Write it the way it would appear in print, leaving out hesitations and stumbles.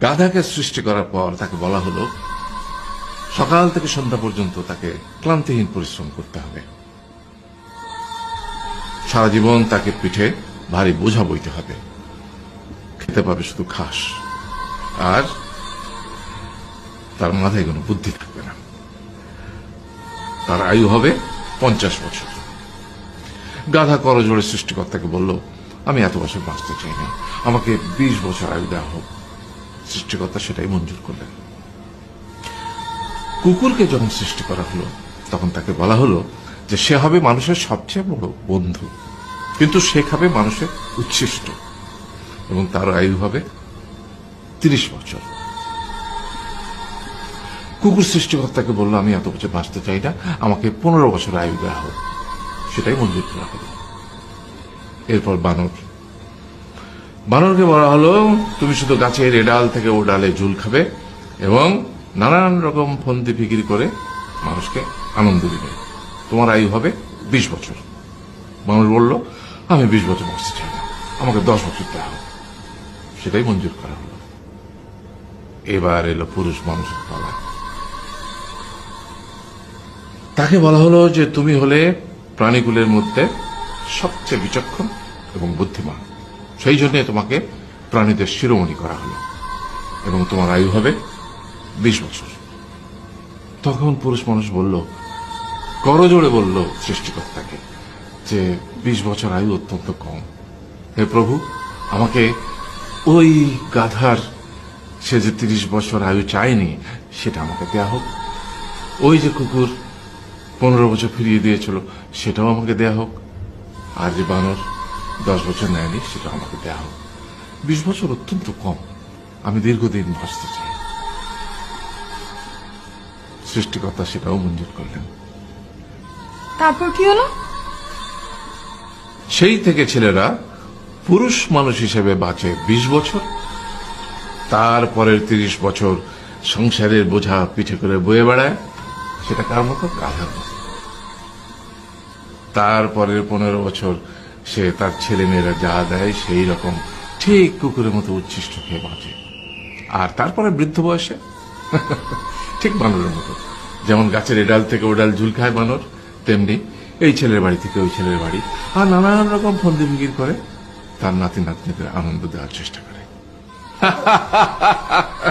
গাধাকে সৃষ্টি করার পর তাকে বলা হলো সকাল থেকে সন্ধ্যা পর্যন্ত তাকে ক্লান্তিহীন পরিশ্রম করতে হবে, সারা জীবন তাকে পিঠে ভারী বোঝা বইতে হবে, খেতে পাবে শুধু ঘাস, আর তার মাথায় কোনো বুদ্ধি থাকবে না। তার আয়ু হবে 50 বছর। গাধা করজোড়ে সৃষ্টিকর্তাকে বলল, আমি এত বছর বাঁচতে চাই না, আমাকে 20 বছর আয়ু দেওয়া হোক। সৃষ্টিকর্তা সেটাই মঞ্জুর করলেন। কুকুরকে যখন সৃষ্টি করা হলো তখন তাকে বলা হলো যে সে হবে মানুষের সবচেয়ে বড় বন্ধু, কিন্তু সে খাবে মানুষের উচ্ছিষ্ট, এবং তার আয়ু হবে 30 বছর। কুকুর সৃষ্টিকর্তাকে বলল, আমি এত বছর বাঁচতে চাই না, আমাকে 15 বছর আয়ু দেওয়া হোক। সেটাই মঞ্জুর করা হলো। এরপর বানরকে বলা হলো, তুমি শুধু গাছের এ ডাল থেকে ও ডালে ঝুল খাবে এবং নানান রকম ফন্দি ফিকির করে মানুষকে আনন্দ দিবে, তোমার আয়ু হবে 20 বছর। মানুষ বলল, আমি 20 বছর বাঁচতে চাই না, আমাকে 10 বছর দেওয়া হোক। সেটাই মঞ্জুর করা হলো। এবার এলো পুরুষ মানুষের পালা। তাকে বলা হলো যে তুমি হলে প্রাণীকুলের মধ্যে সবচেয়ে বিচক্ষণ এবং বুদ্ধিমান, সেই জন্য তোমাকে প্রাণীদের শিরোমণি করা হলো এবং তোমার আয়ু হবে 20 বছর। তখন পুরুষ মানুষ বলল, করজোড়ে বলল সৃষ্টিকর্তাকে যে 20 বছর আয়ু অত্যন্ত কম, হে প্রভু, আমাকে ওই গাধার সে যে 30 বছর আয়ু চায়নি সেটা আমাকে দেয়া হোক, ওই যে কুকুর 15 বছর ফিরিয়ে দিয়েছিল সেটাও আমাকে দেয়া হোক, আর যে বানর 10 বছর নেয়নি সেটাও আমাকে দেয়া হোক। 20 বছর অত্যন্ত কম, আমি দীর্ঘদিন বাঁচতে চাই। সৃষ্টিকর্তা সেটাও মঞ্জুর করলেন। তারপর কি হলো? সেই থেকে ছেলেরা পুরুষ মানুষ হিসেবে বাঁচে 20 বছর, তারপরের 30 বছর সংসারের বোঝা পিঠে করে বয়ে বেড়ায়, সেটা কার মতো? গাধার মতো। তারপরের 15 বছর সে তার ছেলে মেয়েরা যা দেয় সেই রকম ঠিক কুকুরের মতো উচ্ছিষ্ট খেয়ে বাঁচে। আর তারপরে বৃদ্ধ বয়সে ঠিক বানরের মতো, যেমন গাছের এডাল থেকে ওডাল ঝুল খায় বানর, তেমনি এই ছেলের বাড়ি থেকে ওই ছেলের বাড়ি, আর নানান রকম ফন্দি ফিকির করে তার নাতি নাতনিদের আনন্দ দেওয়ার চেষ্টা করে।